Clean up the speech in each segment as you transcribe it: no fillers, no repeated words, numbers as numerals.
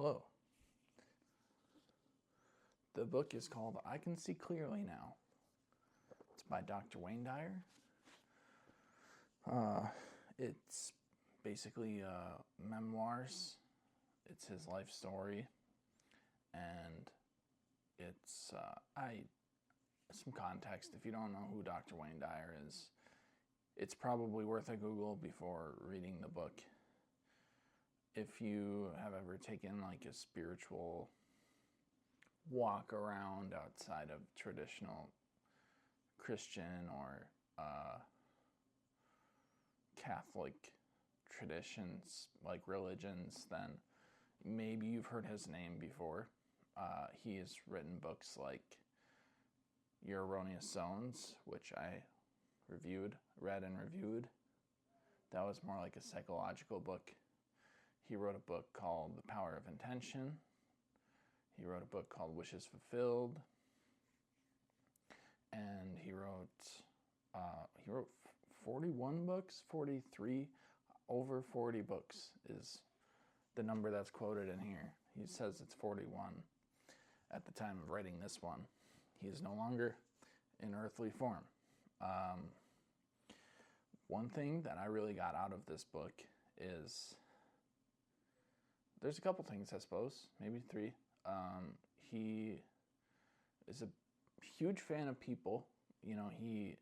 Hello. The book is called I Can See Clearly Now. It's by Dr. Wayne Dyer. It's basically memoirs. It's his life story, and it's some context. If you don't know who Dr. Wayne Dyer is, it's probably worth a Google before reading the book. If you have ever taken like a spiritual walk around outside of traditional Christian or Catholic traditions, like religions, then maybe you've heard his name before. He has written books like Your Erroneous Zones, which I read and reviewed. That was more like a psychological book. He wrote a book called The Power of Intention. He wrote a book called Wishes Fulfilled. And he wrote 41 books, 43, over 40 books is the number that's quoted in here. He says it's 41 at the time of writing this one. He is no longer in earthly form. One thing that I really got out of this book is, there's a couple things, I suppose, maybe three. He is a huge fan of people. You know, he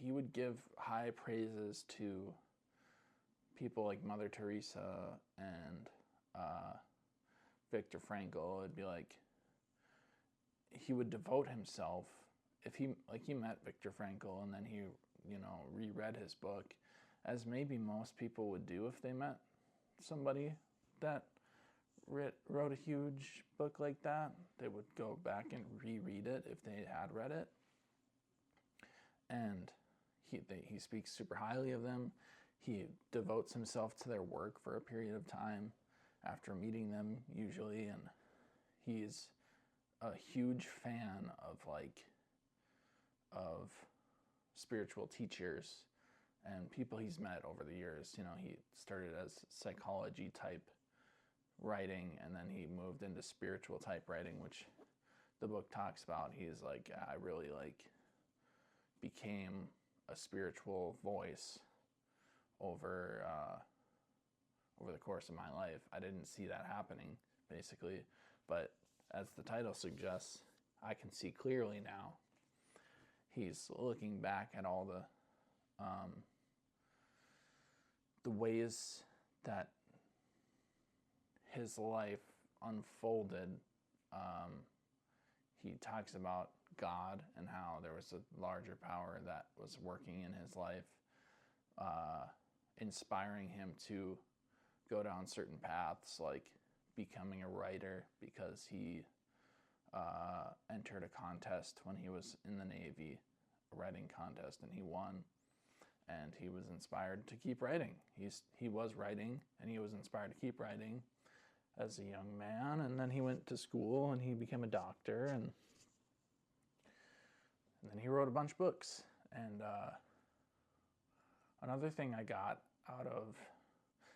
would give high praises to people like Mother Teresa and Viktor Frankl. It'd be like he would devote himself. If he met Viktor Frankl and then he reread his book, as maybe most people would do if they met somebody that wrote a huge book like that. They would go back and reread it if they had read it. And he speaks super highly of them. He devotes himself to their work for a period of time after meeting them, usually, and he's a huge fan of spiritual teachers and people he's met over the years. You know, he started as psychology type writing, and then he moved into spiritual type writing, which the book talks about. He's like, I really became a spiritual voice over the course of my life. I didn't see that happening, basically, but as the title suggests, I can see clearly now. He's looking back at all the ways that his life unfolded. He talks about God and how there was a larger power that was working in his life, inspiring him to go down certain paths, like becoming a writer, because he entered a contest when he was in the Navy, a writing contest, and he won. And he was inspired to keep writing. He was writing, and he was inspired to keep writing as a young man. And then he went to school, and he became a doctor, and then he wrote a bunch of books. And another thing I got out of,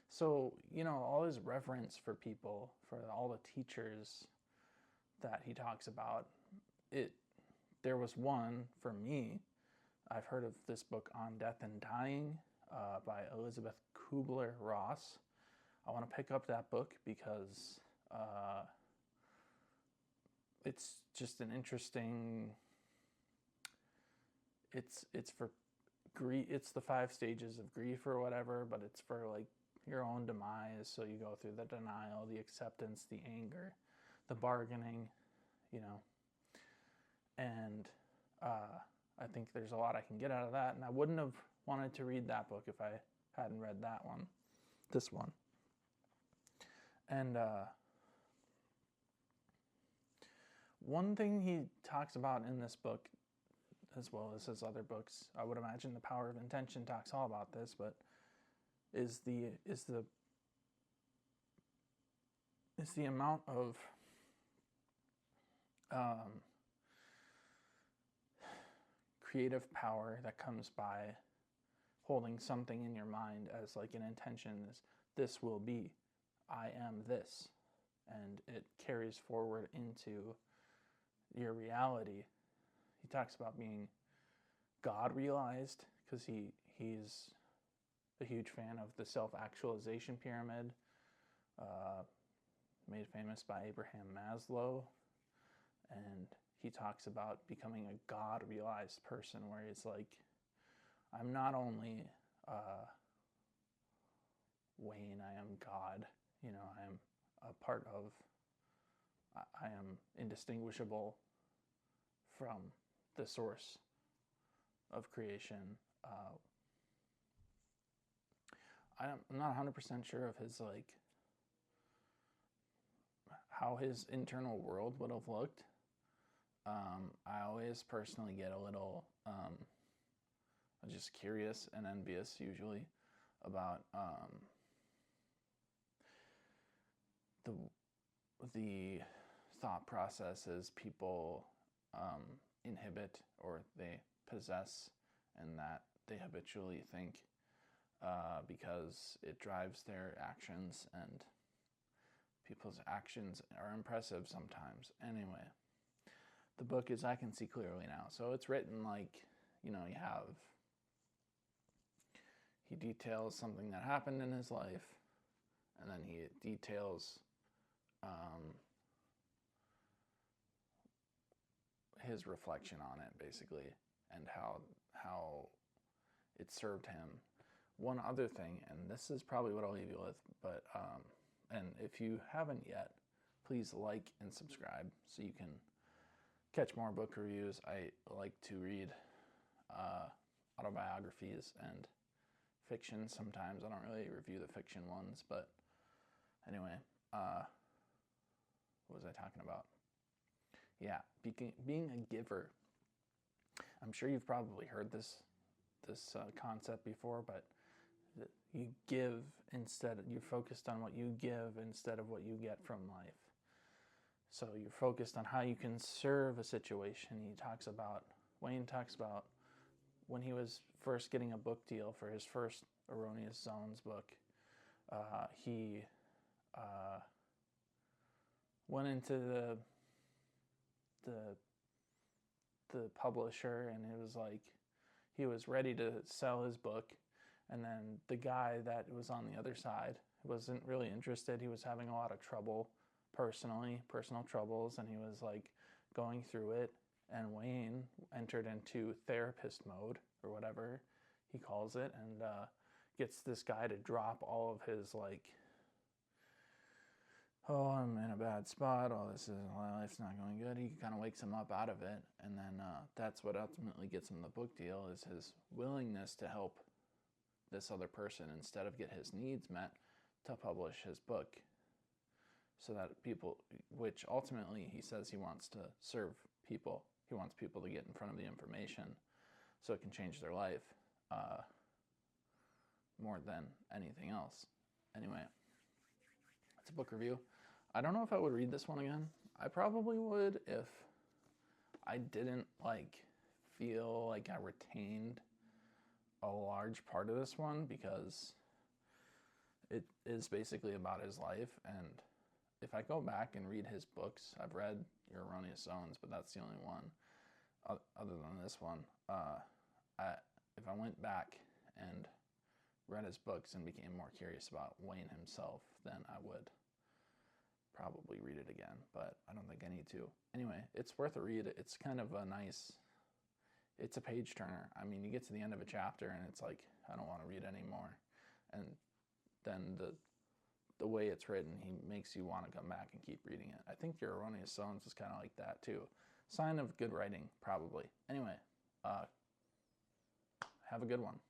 so, all his reverence for people, for all the teachers that he talks about, there was one for me. I've heard of this book, On Death and Dying, by Elizabeth Kubler-Ross. I want to pick up that book because it's just an interesting. It's for grief. It's the 5 stages of grief or whatever, but it's for like your own demise. So you go through the denial, the acceptance, the anger, the bargaining, and I think there's a lot I can get out of that, and I wouldn't have wanted to read that book if I hadn't read this one. And one thing he talks about in this book, as well as his other books, I would imagine The Power of Intention talks all about this, but is the amount of creative power that comes by holding something in your mind as like an intention, this will be. I am this, and it carries forward into your reality. He talks about being God realized because he's a huge fan of the self-actualization pyramid, made famous by Abraham Maslow, and he talks about becoming a God-realized person, where he's like, I'm not only Wayne, I am God. You know, I am a part of, I am indistinguishable from the source of creation. I'm not 100% sure of his, like, how his internal world would have looked. I always personally get a little just curious and envious, usually, about the thought processes people inhibit or they possess, and that they habitually think, because it drives their actions, and people's actions are impressive sometimes. Anyway, the book is I Can See Clearly Now. So it's written like, you know, he details something that happened in his life, and then he details his reflection on it, basically, and how it served him. One other thing, and this is probably what I'll leave you with, but and if you haven't yet, please like and subscribe so you can catch more book reviews. I like to read autobiographies and fiction sometimes. I don't really review the fiction ones, but anyway, what was I talking about? Yeah, being a giver. I'm sure you've probably heard this concept before, but you give instead. You're focused on what you give instead of what you get from life. So you're focused on how you can serve a situation. Wayne talks about when he was first getting a book deal for his first Erroneous Zones book. He went into the publisher, and it was like he was ready to sell his book, and then the guy that was on the other side wasn't really interested. He was having a lot of trouble personal troubles, and he was like going through it, and Wayne entered into therapist mode, or whatever he calls it, and gets this guy to drop all of his, like, oh, I'm in a bad spot, my life's not going good. He kind of wakes him up out of it, and then that's what ultimately gets him the book deal, is his willingness to help this other person instead of get his needs met, to publish his book, so that people, which ultimately he says he wants to serve people. He wants people to get in front of the information so it can change their life more than anything else. Anyway, it's a book review. I don't know if I would read this one again. I probably would if I didn't feel like I retained a large part of this one, because it is basically about his life. And if I go back and read his books, I've read Your Erroneous Zones, but that's the only one other than this one. If I went back and read his books and became more curious about Wayne himself, then I would probably read it again, but I don't think I need to. Anyway, it's worth a read. It's kind of it's a page turner. I mean, you get to the end of a chapter and it's like, I don't want to read anymore. And then the way it's written, he makes you want to come back and keep reading it. I think Your Erroneous Zones is kind of like that too. Sign of good writing, probably. Anyway, have a good one.